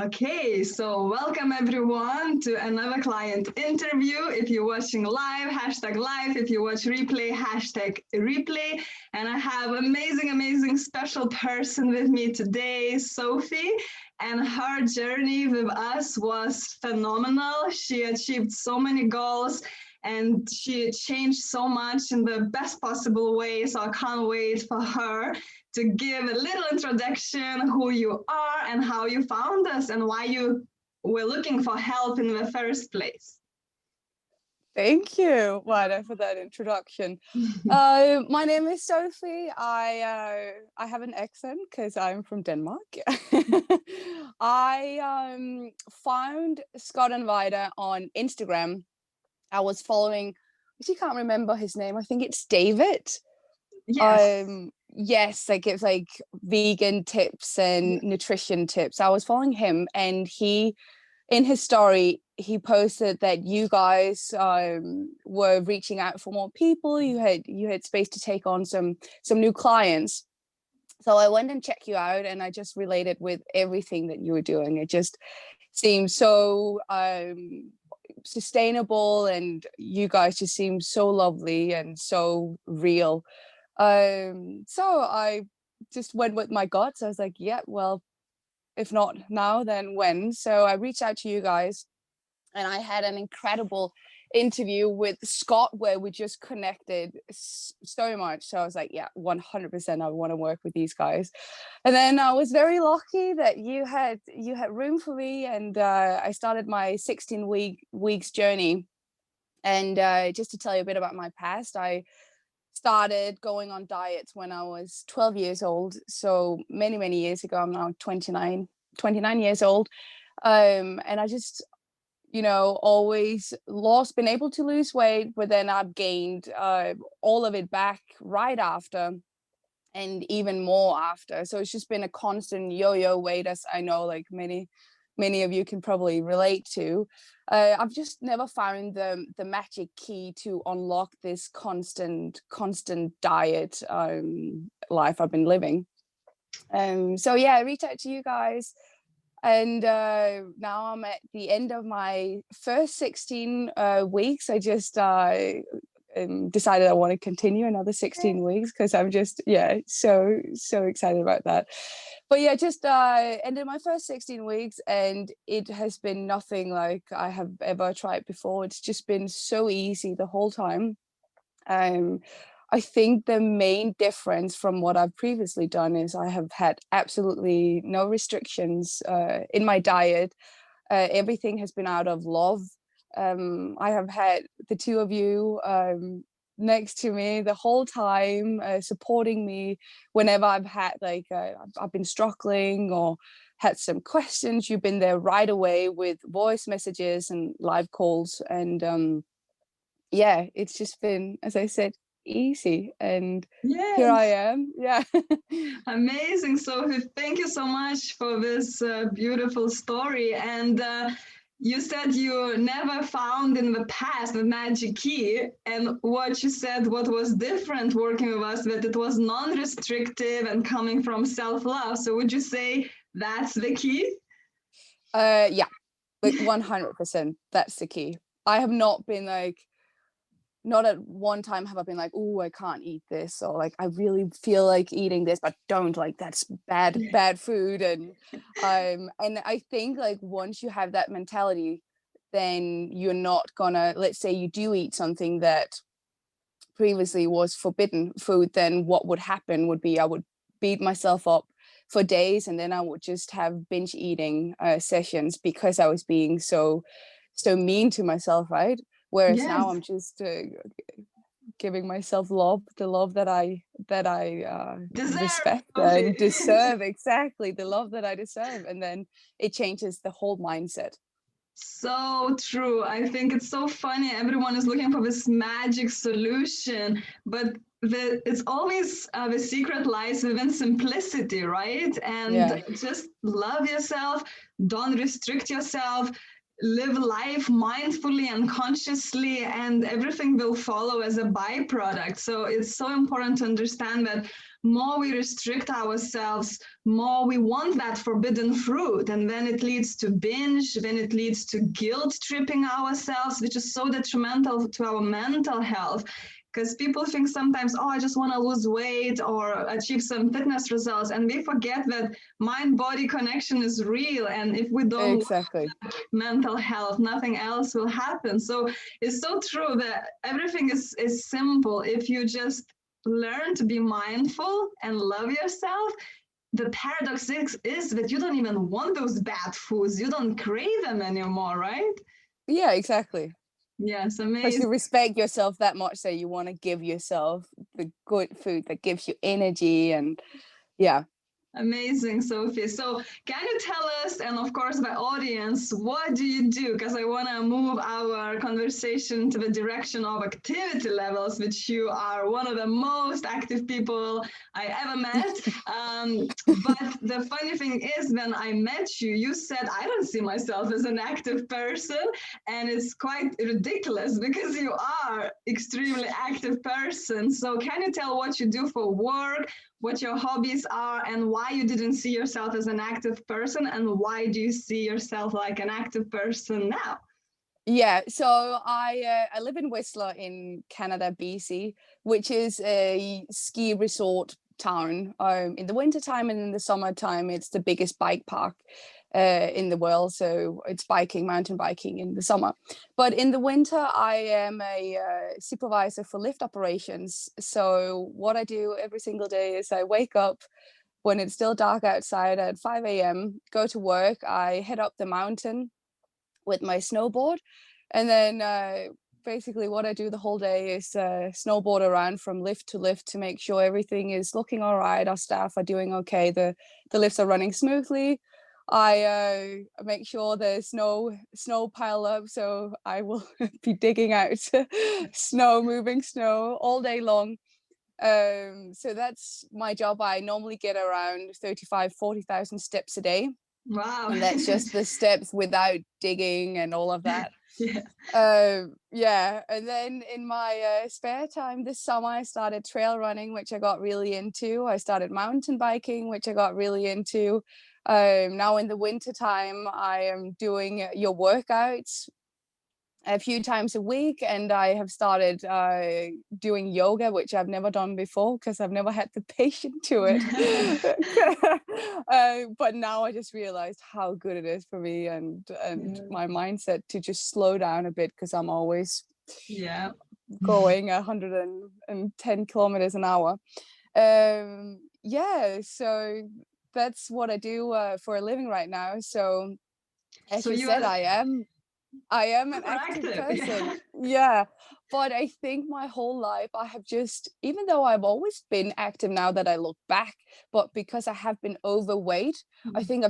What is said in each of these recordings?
Okay, so welcome everyone to another client interview. If you're watching live, hashtag live. If you watch replay, hashtag replay. And I have amazing special person with me today, Sofie. And her journey with us was phenomenal. She achieved so many goals and she changed so much in the best possible way. So I can't wait for her to give a little introduction who you are and how you found us and why you were looking for help in the first place. Thank you, Wada, for that introduction. My name is Sofie. I have an accent because I'm from Denmark. I found Scott and Vida on Instagram. I was following, I actually can't remember his name. I think it's David. Yes. Yes, like it's like vegan tips and nutrition tips. I was following him, and he, in his story, he posted that you guys were reaching out for more people. You had space to take on some new clients. So I went and checked you out, and I just related with everything that you were doing. It just seemed so sustainable, and you guys just seem so lovely and so real. So I just went with my gut. So I was like, yeah, well, if not now, then when? So I reached out to you guys, and I had an incredible interview with Scott where we just connected so much. So I was like, yeah, 100% I want to work with these guys. And then I was very lucky that you had room for me, and I started my 16 weeks journey. And just to tell you a bit about my past, I started going on diets when I was 12 years old. So many years ago. I'm now 29 years old. And I just, always been able to lose weight, but then I've gained all of it back right after, and even more after. So it's just been a constant yo-yo weight, as I know, like many of you can probably relate to. I've just never found the magic key to unlock this constant diet life I've been living. So yeah, I reached out to you guys, and now I'm at the end of my first 16 weeks. I just decided I want to continue another 16 weeks because I'm just so excited about that. But yeah, just ended my first 16 weeks, and it has been nothing like I have ever tried before. It's just been so easy the whole time. I think the main difference from what I've previously done is I have had absolutely no restrictions in my diet. Everything has been out of love. I have had the two of you next to me the whole time, supporting me whenever I've had I've been struggling or had some questions. You've been there right away with voice messages and live calls, and yeah, it's just been, as I said, easy, and here I Yes. am. Yeah. Amazing, Sophie. Thank you so much for this beautiful story. And you said you never found in the past the magic key. And what you said, what was different working with us, that it was non-restrictive and coming from self-love. So would you say that's the key? Yeah, like 100%. That's the key. I have not been like, not at one time have I been like, oh, I can't eat this, or like I really feel like eating this but don't, like that's bad food. And I think like once you have that mentality, then you're not gonna, let's say you do eat something that previously was forbidden food, then what would happen would be I would beat myself up for days, and then I would just have binge eating sessions because I was being so mean to myself, right? Whereas now Yes. I'm just giving myself love, the love that I Deserve, respect and Sophie. deserve. Exactly, the love that I deserve, and then it changes the whole mindset. So true. I think it's so funny. Everyone is looking for this magic solution, but it's always the secret lies within simplicity, right? Yeah. And just love yourself, don't restrict yourself, live life mindfully and consciously, and everything will follow as a byproduct. So it's so important to understand that more we restrict ourselves, more we want that forbidden fruit. And then it leads to binge, then it leads to guilt tripping ourselves, which is so detrimental to our mental health. Because people think sometimes, oh, I just want to lose weight or achieve some fitness results. And we forget that mind-body connection is real. And if we don't Exactly. mental health, nothing else will happen. So it's so true that everything is simple. If you just learn to be mindful and love yourself, the paradox is that you don't even want those bad foods. You don't crave them anymore, right? Yeah, exactly. Yes, Because amazing. you respect yourself that much that you want to give yourself the good food that gives you energy. And yeah. Amazing, Sophie. So can you tell us, and of course my audience, what do you do? Because I want to move our conversation to the direction of activity levels, which you are one of the most active people I ever met. But the funny thing is, when I met you, you said, I don't see myself as an active person. And it's quite ridiculous because you are extremely active person. So can you tell what you do for work, what your hobbies are, and why you didn't see yourself as an active person, and why do you see yourself like an active person now? Yeah, so I live in Whistler in Canada, BC, which is a ski resort town. In the wintertime and in the summertime, it's the biggest bike park in the world. So it's mountain biking in the summer. But in the winter, I am a supervisor for lift operations. So what I do every single day is I wake up when it's still dark outside at 5 a.m., go to work, I head up the mountain with my snowboard. And then basically what I do the whole day is snowboard around from lift to lift to make sure everything is looking all right. Our staff are doing okay. The lifts are running smoothly. I make sure there's no snow pile up. So I will be digging out snow, moving snow all day long. So that's my job. I normally get around 40,000 steps a day. Wow. And that's just the steps without digging and all of that. Yeah. Yeah. And then in my spare time this summer, I started trail running, which I got really into. I started mountain biking, which I got really into. Now in the winter time, I am doing your workouts a few times a week, and I have started doing yoga, which I've never done before because I've never had the patience to it. But now I just realized how good it is for me, and my mindset to just slow down a bit because I'm always going 110 kilometers an hour. Yeah, so that's what I do for a living right now. So as you said, I am an active person. Yeah. But I think my whole life I have just, even though I've always been active now that I look back, but because I have been overweight, I think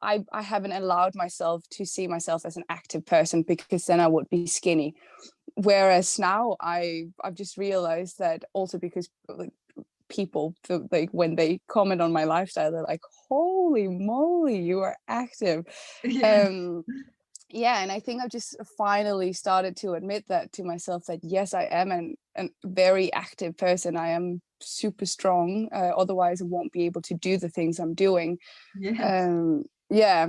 I haven't allowed myself to see myself as an active person because then I would be skinny. Whereas now I've just realized that also because like people like when they comment on my lifestyle, they're like, holy moly, you are active. Yeah, and I think I've just finally started to admit that to myself that yes, I am a very active person. I am super strong. Otherwise, I won't be able to do the things I'm doing. Yeah.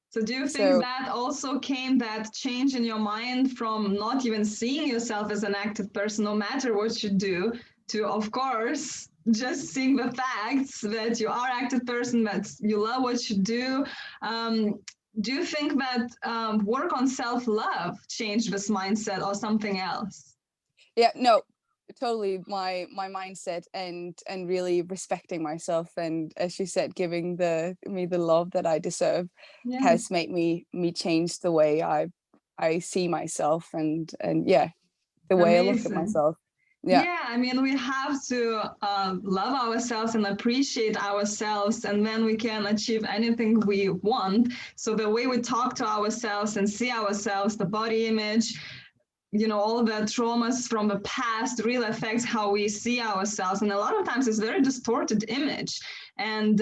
So do you think that also came that change in your mind from not even seeing yourself as an active person, no matter what you do, to, of course, just seeing the facts that you are an active person, that you love what you do? Do you think that work on self-love changed this mindset or something else? Yeah, no, totally my mindset and really respecting myself, and as you said, giving me the love that I deserve has made me change the way I see myself and yeah, the way I look at myself. Yeah, I mean, we have to love ourselves and appreciate ourselves, and then we can achieve anything we want. So the way we talk to ourselves and see ourselves, the body image, all the traumas from the past really affects how we see ourselves. And a lot of times it's very distorted image. and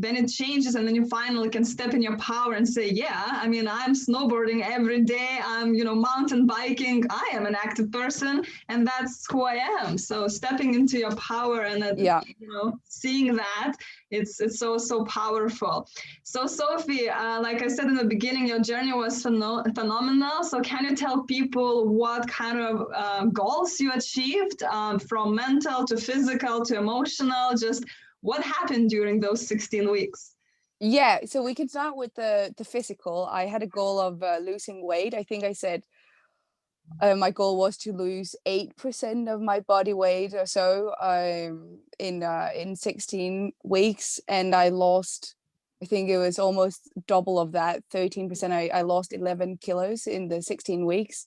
then it changes, and then you finally can step in your power and say, yeah, I mean, I'm snowboarding every day, I'm, you know, mountain biking, I am an active person, and that's who I am. So stepping into your power and Yeah. you know, seeing that, it's so powerful. So Sofie, like I said in the beginning, your journey was phenomenal. So can you tell people what kind of goals you achieved, from mental to physical to emotional? Just what happened during those 16 weeks? Yeah, so we can start with the physical. I had a goal of losing weight. I think I said my goal was to lose 8% of my body weight or so, in 16 weeks, and I lost, I think it was almost double of that, 13%. I lost 11 kilos in the 16 weeks.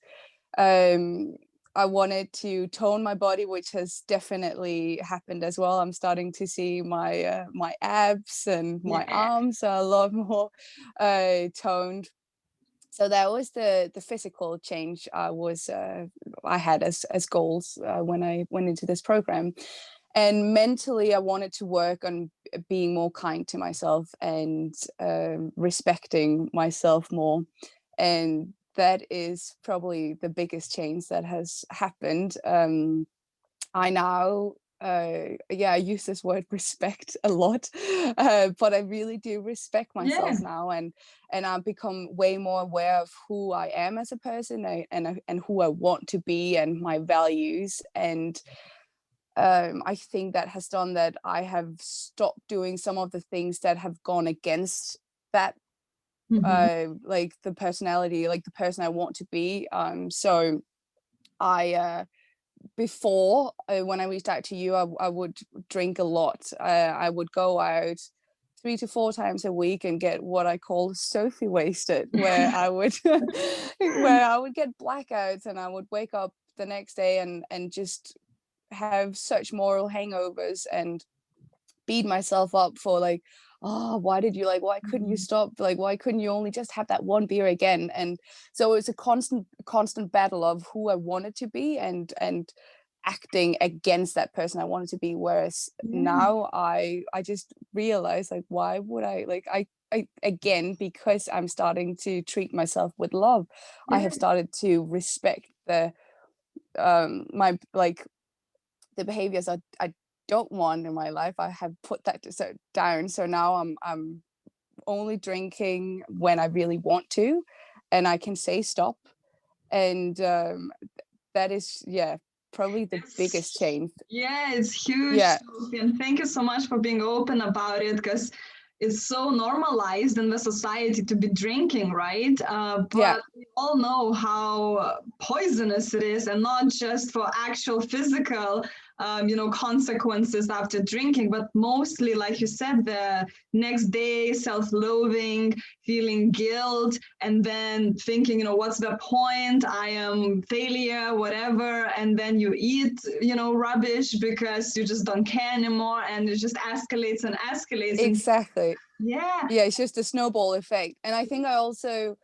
Um, I wanted to tone my body, which has definitely happened as well. I'm starting to see my abs and my Yeah. arms are a lot more toned. So that was the physical change I had as goals when I went into this program. And mentally, I wanted to work on being more kind to myself and respecting myself more. And that is probably the biggest change that has happened. I now, yeah, I use this word respect a lot, but I really do respect Yeah. myself now, and I've become way more aware of who I am as a person, and who I want to be, and my values. And I think that has done that I have stopped doing some of the things that have gone against that, Mhm. like the personality, like the person I want to be. So I before, when I reached out to you, I would drink a lot. I would go out 3 to 4 times a week and get what I call Sophie wasted, where I would where I would get blackouts, and I would wake up the next day and just have such moral hangovers and beat myself up for like, oh, why did you, like, why couldn't you Mhm. stop, like, why couldn't you only just have that one beer again? And so it's a constant battle of who I wanted to be, and acting against that person I wanted to be. Whereas Yeah. now I just realize, like, why would I, like, I again, because I'm starting to treat myself with love, I Yeah. have started to respect the my, like, the behaviors I don't want in my life. I have put that down. So now I'm only drinking when I really want to, and I can say stop. And that is, yeah, probably the biggest It's change. yeah, it's huge, Yeah, Sophie, and thank you so much for being open about it, because it's so normalized in the society to be drinking, right? yeah, But we all know how poisonous it is, and not just for actual physical, you know, consequences after drinking, but mostly, like you said, the next day self-loathing, feeling guilt, and then thinking, you know, what's the point? I am failure, whatever. And then you eat, you know, rubbish because you just don't care anymore, and it just escalates and escalates. And exactly. yeah, Yeah, it's just a snowball effect. And I think I also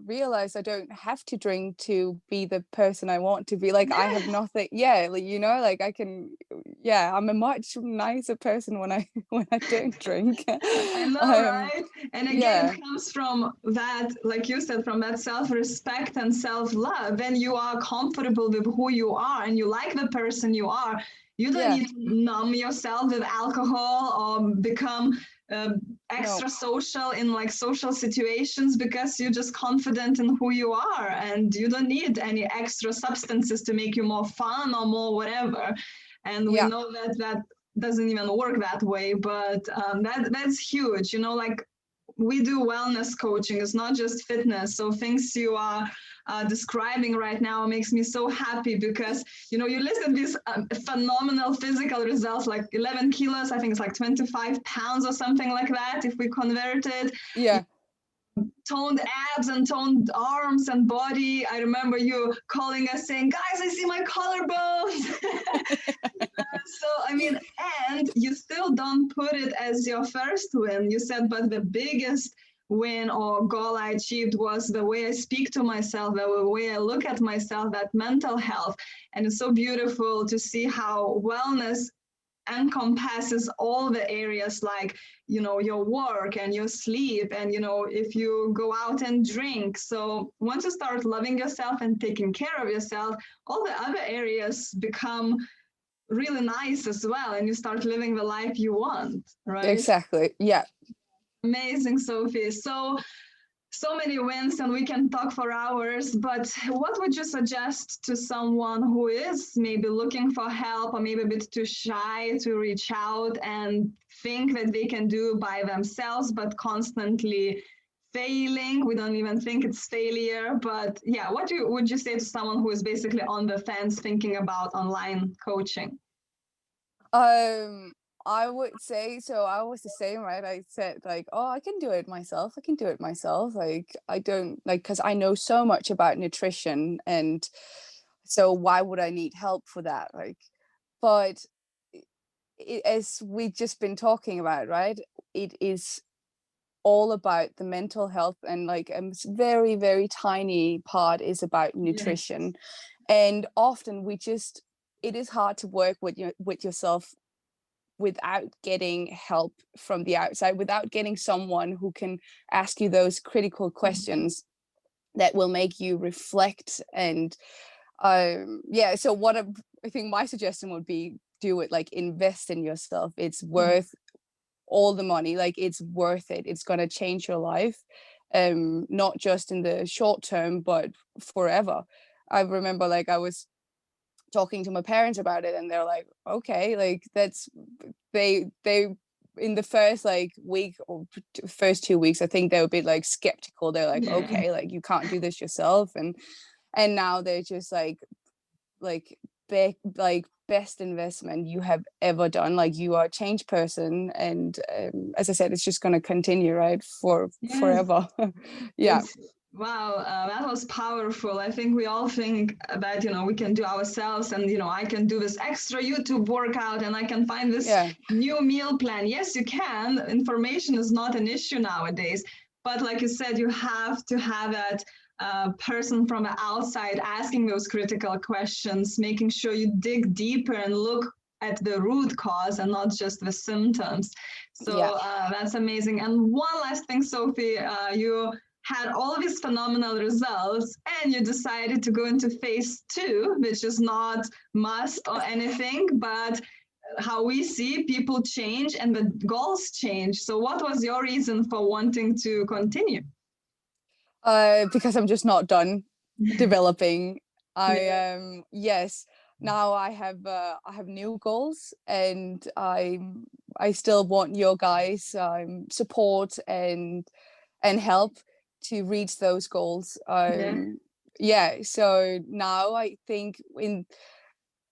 realized I don't have to drink to be the person I want to be. Like, I have yeah, nothing, yeah, like, you know, like I can, yeah, I'm a much nicer person when I when I don't drink. I know, um right? And again, yeah, it comes from that, like you said, from that self-respect and self-love. When you are comfortable with who you are and you like the person you are, you don't yeah, need to numb yourself with alcohol or become no, extra social in like social situations, because you're just confident in who you are, and you don't need any extra substances to make you more fun or more whatever. And we yeah, know that doesn't even work that way, but that's huge, you know, like we do wellness coaching. It's not just fitness. So things you are describing right now makes me so happy, because, you know, you listed these phenomenal physical results, like 11 kilos, I think it's like 25 pounds or something like that if we convert it. yeah. Toned abs and toned arms and body. I remember you calling us saying, guys, I see my collarbones. So, I mean, and you still don't put it as your first win. You said, but the biggest win or goal I achieved was the way I speak to myself, the way I look at myself, that mental health. And it's so beautiful to see how wellness encompasses all the areas, like, you know, your work and your sleep, and, you know, if you go out and drink. So once you start loving yourself and taking care of yourself, all the other areas become really nice as well, and you start living the life you want, right? Exactly. Yeah. Amazing, Sophie. So many wins, and we can talk for hours, but what would you suggest to someone who is maybe looking for help, or maybe a bit too shy to reach out and think that they can do by themselves, but constantly failing? We don't even think it's failure, but yeah, what would you say to someone who is basically on the fence thinking about online coaching? I would say, so I was the same, right? I said like, oh, I can do it myself. I can do it myself. Like, I don't like, because I know so much about nutrition, and so why would I need help for that? Like, but as we've just been talking about, right? It is all about the mental health, and like a very, very tiny part is about Yes. nutrition. And often it is hard to work with yourself without getting help from the outside, without getting someone who can ask you those critical questions that will make you reflect. And yeah, so I think my suggestion would be, do it, like, invest in yourself. It's worth all the money, like it's worth it. It's going to change your life, not just in the short term, but forever. I remember, like, I was talking to my parents about it, and they're like, okay, like, that's they in the first like week or first 2 weeks, I think they were a bit like skeptical. They're like, Yeah. okay, like, you can't do this yourself. And now they're just like like best investment you have ever done. Like, you are a changed person, and as I said, it's just going to continue, right, for Yes. forever. Yeah. It's wow, that was powerful. I think we all think that, you know, we can do ourselves, and, you know, I can do this extra YouTube workout, and I can find this Yeah. new meal plan. Yes, you can. Information is not an issue nowadays, but like you said, you have to have that person from the outside asking those critical questions, making sure you dig deeper and look at the root cause and not just the symptoms. Yeah. So that's amazing. And one last thing, Sophie, you had all these phenomenal results, and you decided to go into phase 2, which is not must or anything, but how we see people change and the goals change. So what was your reason for wanting to continue? Because I'm just not done developing. Yeah. Yes, now I have new goals, and I still want your guys support and help to reach those goals. Yeah. Yeah, so now I think when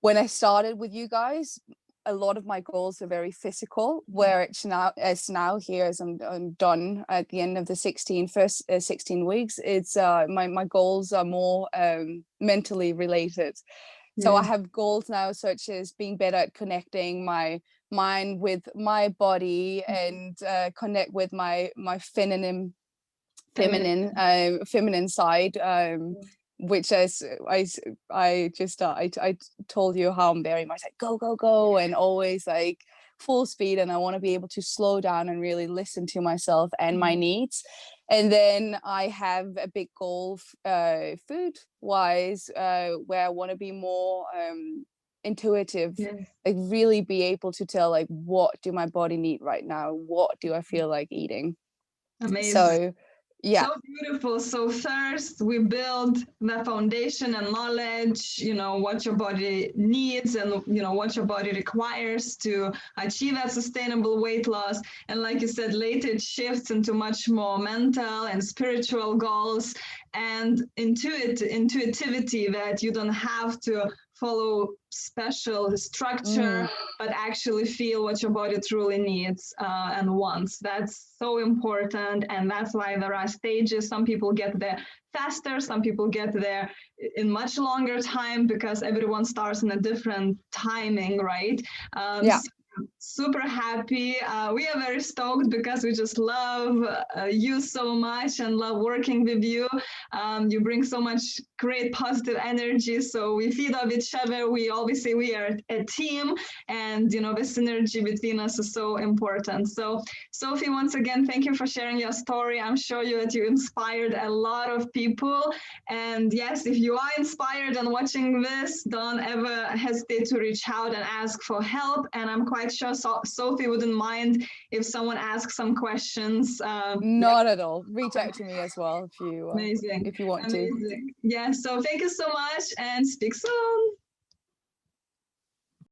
I started with you guys, a lot of my goals are very physical, where it's now here, as I'm done at the end of the first 16 weeks, it's my goals are more mentally related. So I Yeah. have goals now, such as being better at connecting my mind with my body, and connect with my Feminine. feminine side, which is I just I told you how I'm very much like go go go, and always like full speed, and I want to be able to slow down and really listen to myself and my needs. And then I have a big goal, food wise, where I want to be more intuitive, Yes. like really be able to tell, like, what do my body need right now, what do I feel like eating. Amazing. So yeah. So beautiful. So first we build the foundation and knowledge, you know, what your body needs, and, you know, what your body requires to achieve that sustainable weight loss. And like you said, later it shifts into much more mental and spiritual goals, and intuitivity, that you don't have to follow special structure, but actually feel what your body truly needs and wants. That's so important, and that's why there are stages. Some people get there faster, some people get there in much longer time, because everyone starts in a different timing, right? Yeah. super happy. We are very stoked because we just love you so much and love working with you. You bring so much great positive energy. So we feed off each other. We always say we are a team, and you know the synergy between us is so important. So Sofie, once again, thank you for sharing your story. I'm sure you inspired a lot of people. And yes, if you are inspired and watching this, don't ever hesitate to reach out and ask for help. And I'm quite sure Sofie wouldn't mind if someone asks some questions. Not at all. Reach out to me as well Amazing. if you want to. Amazing. Yeah, so thank you so much and speak soon.